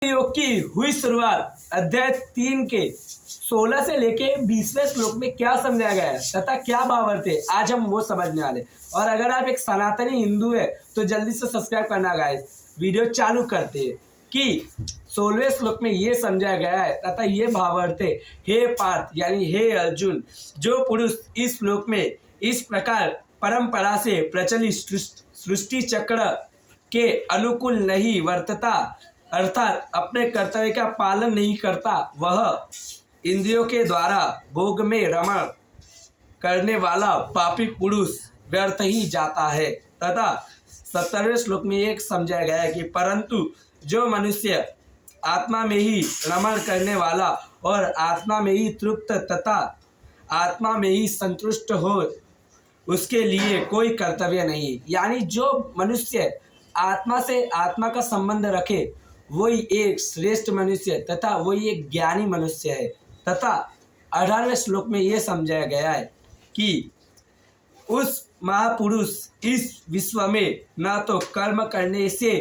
योग की हुई शुरुआत अध्याय 3 के 16 से लेके 20वें श्लोक में क्या समझाया गया है तथा क्या भावार्थ है, आज हम वो समझने वाले। और अगर आप एक सनातनी हिंदू है तो जल्दी से सब्सक्राइब करना गाइस। वीडियो चालू करते हैं कि 16वें श्लोक में ये समझाया गया है तथा ये भावार्थ है। हे पार्थ यानी हे अर्जुन, जो पुरुष इस श्लोक में इस प्रकार परंपरा से प्रचलित सृष्टि चक्र के अनुकूल नहीं वर्तता, अर्थात अपने कर्तव्य का पालन नहीं करता, वह इंद्रियों के द्वारा भोग में रमण करने वाला पापी पुरुष व्यर्थ ही जाता है। तथा 17वें श्लोक में एक समझाया गया है कि परंतु जो मनुष्य आत्मा में ही रमण करने वाला और आत्मा में ही तृप्त तथा आत्मा में ही संतुष्ट हो, उसके लिए कोई कर्तव्य नहीं। यानी जो मनुष्य आत्मा से आत्मा का संबंध रखे वही एक श्रेष्ठ मनुष्य तथा वही एक ज्ञानी मनुष्य है। तथा 18वें श्लोक में यह समझाया गया है कि उस महापुरुष इस विश्व में न तो कर्म करने से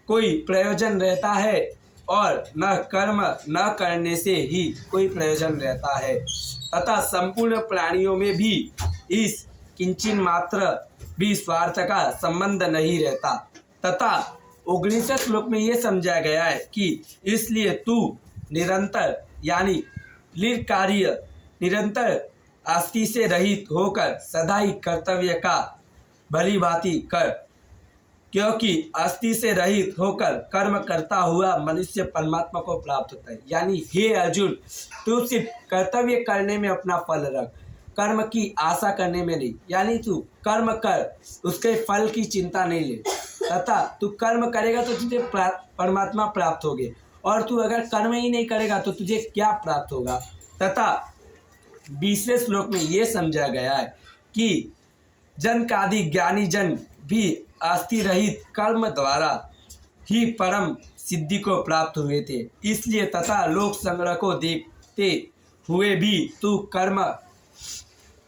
कोई प्रयोजन रहता है और न कर्म न करने से ही कोई प्रयोजन रहता है, तथा संपूर्ण प्राणियों में भी इस किंचिन मात्र भी स्वार्थ का संबंध नहीं रहता। तथा 19वें श्लोक में यह समझाया गया है कि इसलिए तू निरंतर यानी निर्कार्य निरंतर आसक्ति से रहित होकर सदा ही कर्तव्य का भली भांति कर, क्योंकि आसक्ति से रहित होकर कर्म करता हुआ मनुष्य परमात्मा को प्राप्त होता है। यानी हे अर्जुन, तू सिर्फ कर्तव्य करने में अपना फल रख, कर्म की आशा करने में नहीं। यानी तू कर्म कर, उसके फल की चिंता नहीं ले, तथा तू कर्म करेगा तो तुझे परमात्मा प्राप्त होगे, और तू अगर कर्म ही नहीं करेगा तो तुझे क्या प्राप्त होगा। तथा 20वें श्लोक में ये समझा गया है कि जनकादि ज्ञानी जन भी आस्ति रहित कर्म द्वारा ही परम सिद्धि को प्राप्त हुए थे। इसलिए तथा लोक संग्रह को देखते हुए भी तू कर्म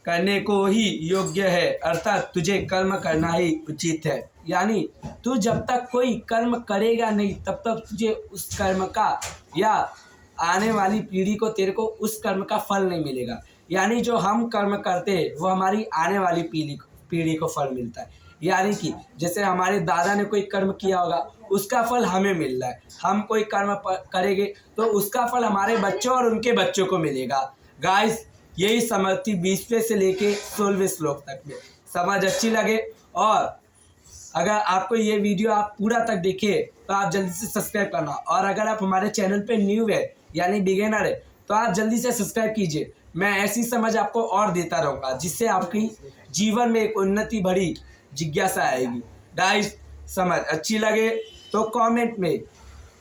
करने को ही योग्य है, अर्थात तुझे कर्म करना ही उचित है। यानी तू जब तक कोई कर्म करेगा नहीं तब तक तुझे उस कर्म का या आने वाली पीढ़ी को तेरे को उस कर्म का फल नहीं मिलेगा। यानी जो हम कर्म करते हैं वो हमारी आने वाली पीढ़ी को फल मिलता है। यानी कि जैसे हमारे दादा ने कोई कर्म किया होगा उसका फल हमें मिल रहा है, हम कोई कर्म करेंगे तो उसका फल हमारे बच्चों और उनके बच्चों को मिलेगा। गाइस, यही समझ थी 20वें से लेके 16वें श्लोक तक में। समझ अच्छी लगे और अगर आपको ये वीडियो आप पूरा तक देखे तो आप जल्दी से सब्सक्राइब करना, और अगर आप हमारे चैनल पे न्यू है यानी बिगिनर है तो आप जल्दी से सब्सक्राइब कीजिए। मैं ऐसी समझ आपको और देता रहूँगा जिससे आपकी जीवन में एक उन्नति भरी जिज्ञासा आएगी। गाइस, समझ अच्छी लगे तो कमेंट में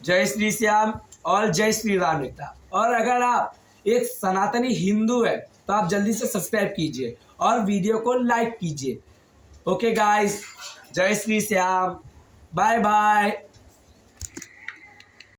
जय श्री श्याम और जय श्री राम लिखना, और अगर आप एक सनातनी हिंदू है तो आप जल्दी से सब्सक्राइब कीजिए और वीडियो को लाइक कीजिए। ओके गाइस, जय श्री श्याम, बाय बाय।